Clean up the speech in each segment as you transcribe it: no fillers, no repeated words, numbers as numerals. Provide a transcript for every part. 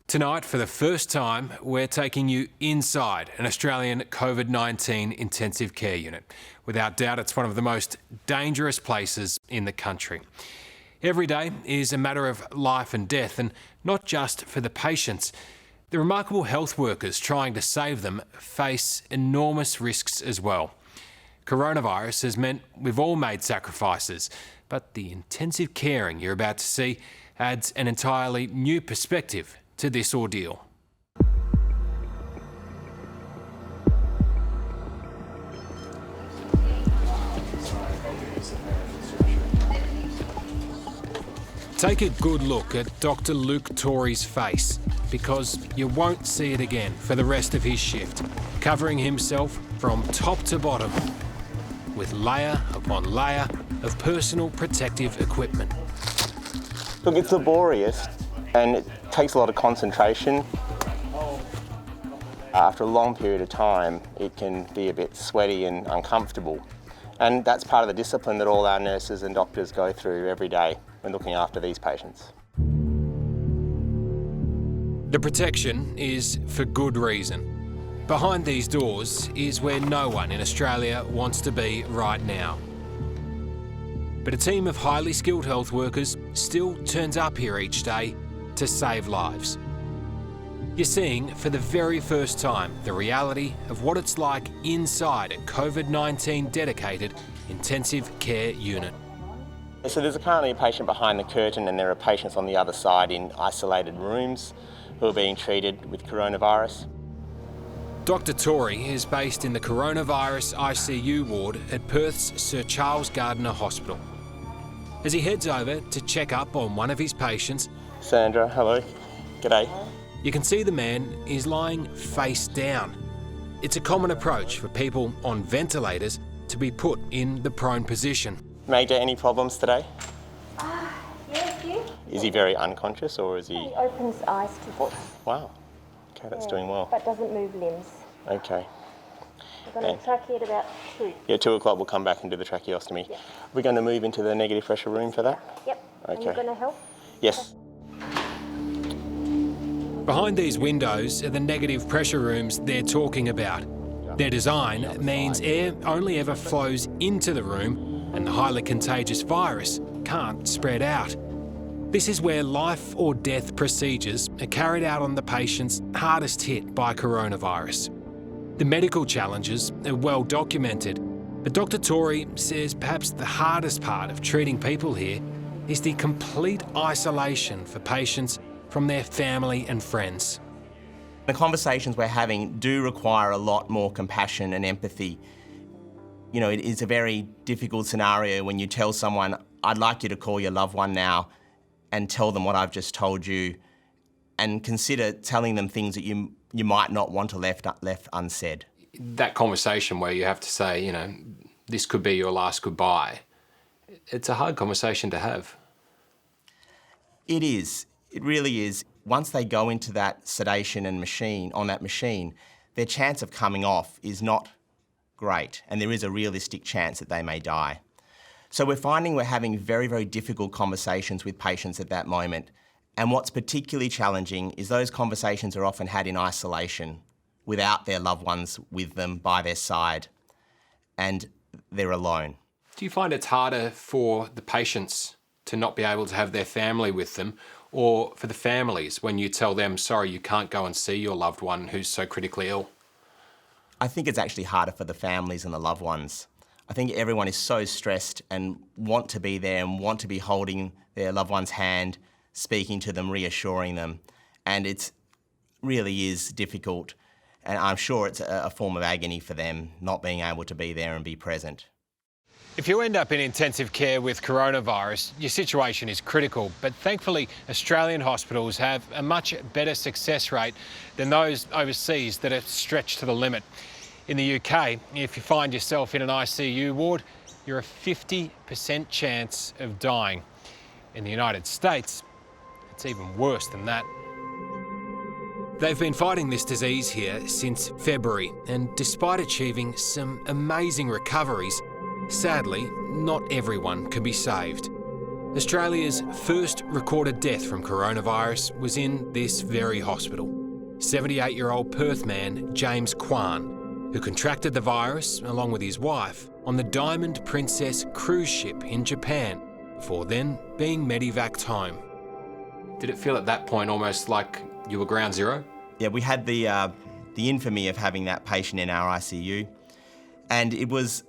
Tonight, for the first time, we're taking you inside an Australian COVID-19 intensive care unit. Without doubt, it's one of the most dangerous places in the country. Every day is a matter of life and death, and not just for the patients. The remarkable health workers trying to save them face enormous risks as well. Coronavirus has meant we've all made sacrifices, but the intensive caring you're about to see adds an entirely new perspective to this ordeal. Take a good look at Dr. Luke Torrey's face, because you won't see it again for the rest of his shift, covering himself from top to bottom with layer upon layer of personal protective equipment. Look, it's laborious and it takes a lot of concentration. After a long period of time, it can be a bit sweaty and uncomfortable. And that's part of the discipline that all our nurses and doctors go through every day when looking after these patients. The protection is for good reason. Behind these doors is where no one in Australia wants to be right now. But a team of highly skilled health workers still turns up here each day to save lives. You're seeing for the very first time the reality of what it's like inside a COVID-19 dedicated intensive care unit. So there's currently a patient behind the curtain and there are patients on the other side in isolated rooms who are being treated with coronavirus. Dr. Torrey is based in the coronavirus ICU ward at Perth's Sir Charles Gardner Hospital. As he heads over to check up on one of his patients, Sandra, hello. G'day. You can see the man is lying face down. It's a common approach for people on ventilators to be put in the prone position. Major, any problems today? Yeah, a few. Is he very unconscious or is he... He opens eyes to... Wow. Okay, that's doing well. But doesn't move limbs. Okay. We're going to trachea at about 2. Yeah, 2 o'clock we'll come back and do the tracheostomy. Yep. We're going to move into the negative pressure room for that? Yep. Okay. And you're going to help? Yes. Behind these windows are the negative pressure rooms they're talking about. Their design means air only ever flows into the room and the highly contagious virus can't spread out. This is where life or death procedures are carried out on the patients hardest hit by coronavirus. The medical challenges are well documented, but Dr. Torrey says perhaps the hardest part of treating people here is the complete isolation for patients from their family and friends. The conversations we're having do require a lot more compassion and empathy. You know, it is a very difficult scenario when you tell someone, I'd like you to call your loved one now and tell them what I've just told you, and consider telling them things that you might not want to left unsaid. That conversation where you have to say, you know, this could be your last goodbye, it's a hard conversation to have. It is. It really is. Once they go into that sedation and on that machine, their chance of coming off is not great, and there is a realistic chance that they may die. So we're finding we're having very, very difficult conversations with patients at that moment. And what's particularly challenging is those conversations are often had in isolation, without their loved ones with them by their side, and they're alone. Do you find it's harder for the patients to not be able to have their family with them, or for the families when you tell them, sorry, you can't go and see your loved one who's so critically ill? I think it's actually harder for the families and the loved ones. I think everyone is so stressed and want to be there and want to be holding their loved one's hand, speaking to them, reassuring them. And it really is difficult. And I'm sure it's a form of agony for them, not being able to be there and be present. If you end up in intensive care with coronavirus, your situation is critical, but thankfully Australian hospitals have a much better success rate than those overseas that are stretched to the limit. In the UK, if you find yourself in an ICU ward, you're a 50% chance of dying. In the United States, it's even worse than that. They've been fighting this disease here since February, and despite achieving some amazing recoveries, sadly, not everyone can be saved. Australia's first recorded death from coronavirus was in this very hospital. 78-year-old Perth man James Kwan, who contracted the virus along with his wife on the Diamond Princess cruise ship in Japan, before then being medevaced home. Did it feel at that point almost like you were ground zero? Yeah, we had the infamy of having that patient in our ICU, and it was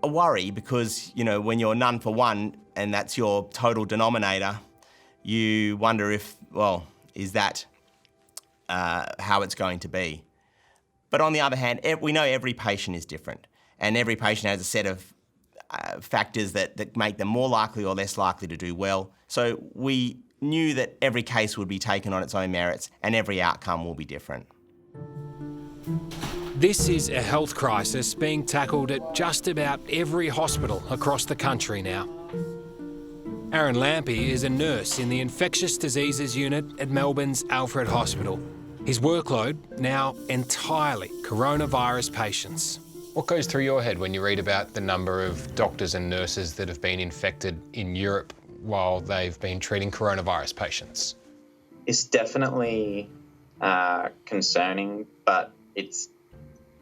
a worry because, you know, when you're none for one and that's your total denominator, you wonder if, well, is that how it's going to be? But on the other hand, we know every patient is different, and every patient has a set of factors that make them more likely or less likely to do well. So we knew that every case would be taken on its own merits and every outcome will be different. This is a health crisis being tackled at just about every hospital across the country now. Aaron Lampy is a nurse in the infectious diseases unit at Melbourne's Alfred Hospital. His workload now entirely coronavirus patients. What goes through your head when you read about the number of doctors and nurses that have been infected in Europe while they've been treating coronavirus patients? It's definitely concerning, but it's,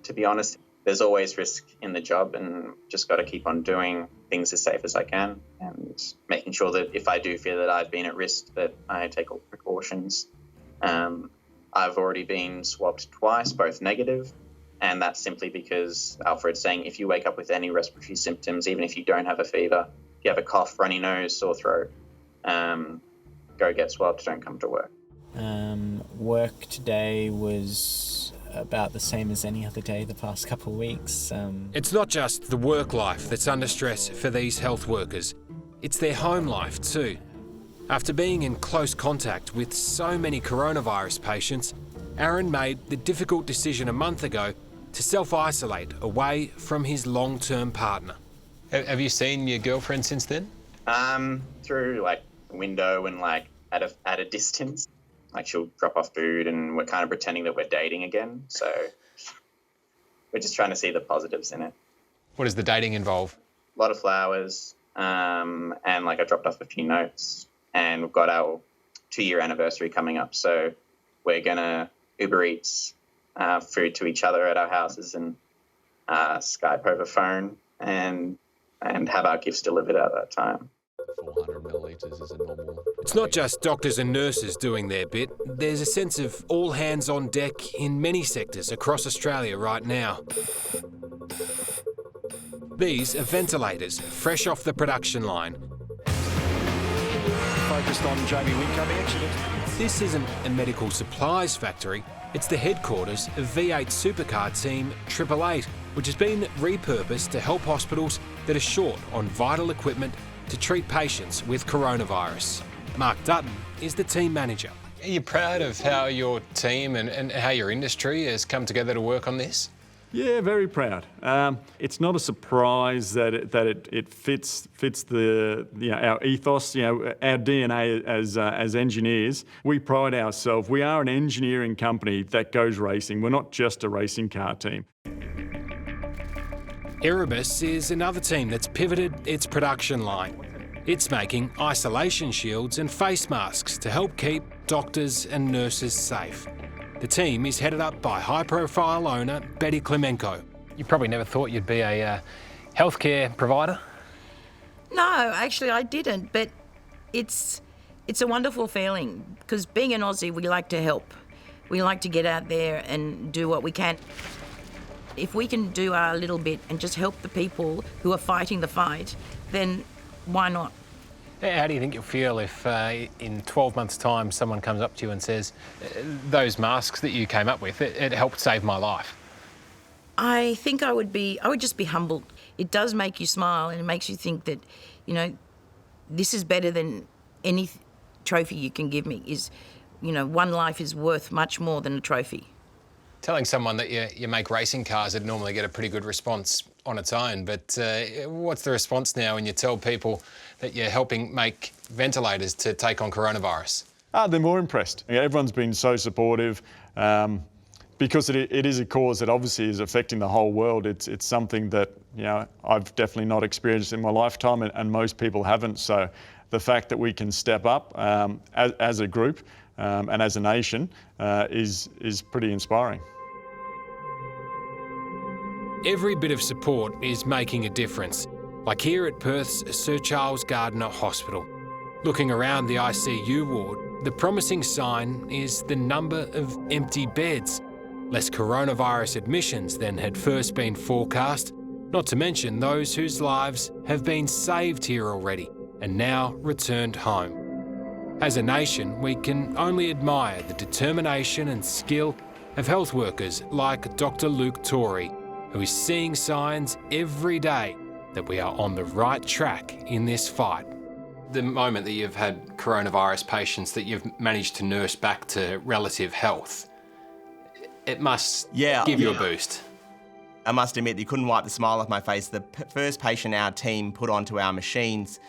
to be honest, there's always risk in the job, and just got to keep on doing things as safe as I can and making sure that if I do feel that I've been at risk, that I take all precautions. I've already been swabbed twice, both negative, and that's simply because Alfred's saying if you wake up with any respiratory symptoms, even if you don't have a fever, if you have a cough, runny nose, sore throat, go get swabbed, don't come to work. Work today was about the same as any other day the past couple of weeks. It's not just the work life that's under stress for these health workers, it's their home life too. After being in close contact with so many coronavirus patients, Aaron made the difficult decision a month ago to self-isolate away from his long-term partner. Have you seen your girlfriend since then? Through like a window and like at a distance. Like she'll drop off food and we're kind of pretending that we're dating again. So we're just trying to see the positives in it. What does the dating involve? A lot of flowers, and like I dropped off a few notes, and we've got our 2-year anniversary coming up. So we're gonna Uber Eats food to each other at our houses and Skype over phone and have our gifts delivered at that time. 400 millilitres is a normal. It's not just doctors and nurses doing their bit. There's a sense of all hands on deck in many sectors across Australia right now. These are ventilators fresh off the production line. Focused on Jamie Whitcomb, actually. This isn't a medical supplies factory. It's the headquarters of V8 supercar team 888, which has been repurposed to help hospitals that are short on vital equipment to treat patients with coronavirus. Mark Dutton is the team manager. Are you proud of how your team and how your industry has come together to work on this? Yeah, very proud. It's not a surprise that it fits the our ethos, our DNA as engineers. We pride ourselves. We are an engineering company that goes racing. We're not just a racing car team. Erebus is another team that's pivoted its production line. It's making isolation shields and face masks to help keep doctors and nurses safe. The team is headed up by high-profile owner Betty Klemenko. You probably never thought you'd be a healthcare provider? No, actually I didn't, but it's a wonderful feeling because being an Aussie, we like to help. We like to get out there and do what we can. If we can do our little bit and just help the people who are fighting the fight, then why not? How do you think you'll feel if in 12 months' time someone comes up to you and says, those masks that you came up with, it helped save my life? I think I would just be humbled. It does make you smile and it makes you think that, this is better than any trophy you can give me. One life is worth much more than a trophy. Telling someone that you make racing cars would normally get a pretty good response on its own, but what's the response now when you tell people that you're helping make ventilators to take on coronavirus? They're more impressed. Everyone's been so supportive because it is a cause that obviously is affecting the whole world. It's something that I've definitely not experienced in my lifetime, and most people haven't. So the fact that we can step up as a group and as a nation is pretty inspiring. Every bit of support is making a difference, like here at Perth's Sir Charles Gardner Hospital. Looking around the ICU ward, the promising sign is the number of empty beds, less coronavirus admissions than had first been forecast, not to mention those whose lives have been saved here already and now returned home. As a nation, we can only admire the determination and skill of health workers like Dr. Luke Torrey, who is seeing signs every day that we are on the right track in this fight. The moment that you've had coronavirus patients that you've managed to nurse back to relative health, it must give you a boost. I must admit, you couldn't wipe the smile off my face. The first patient our team put onto our machines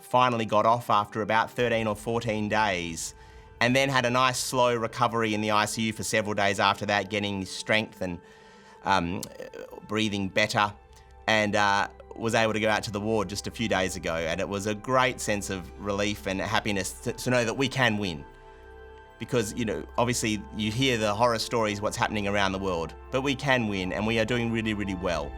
finally got off after about 13 or 14 days, and then had a nice slow recovery in the ICU for several days after that, getting strength and breathing better, and was able to go out to the ward just a few days ago, and it was a great sense of relief and happiness to know that we can win. Because, you know, obviously you hear the horror stories, what's happening around the world, but we can win, and we are doing really, really well.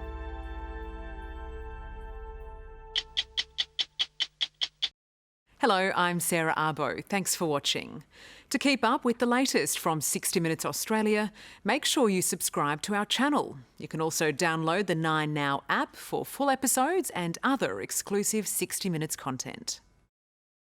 Hello, I'm Sarah Abo. Thanks for watching. To keep up with the latest from 60 Minutes Australia, make sure you subscribe to our channel. You can also download the 9Now app for full episodes and other exclusive 60 Minutes content.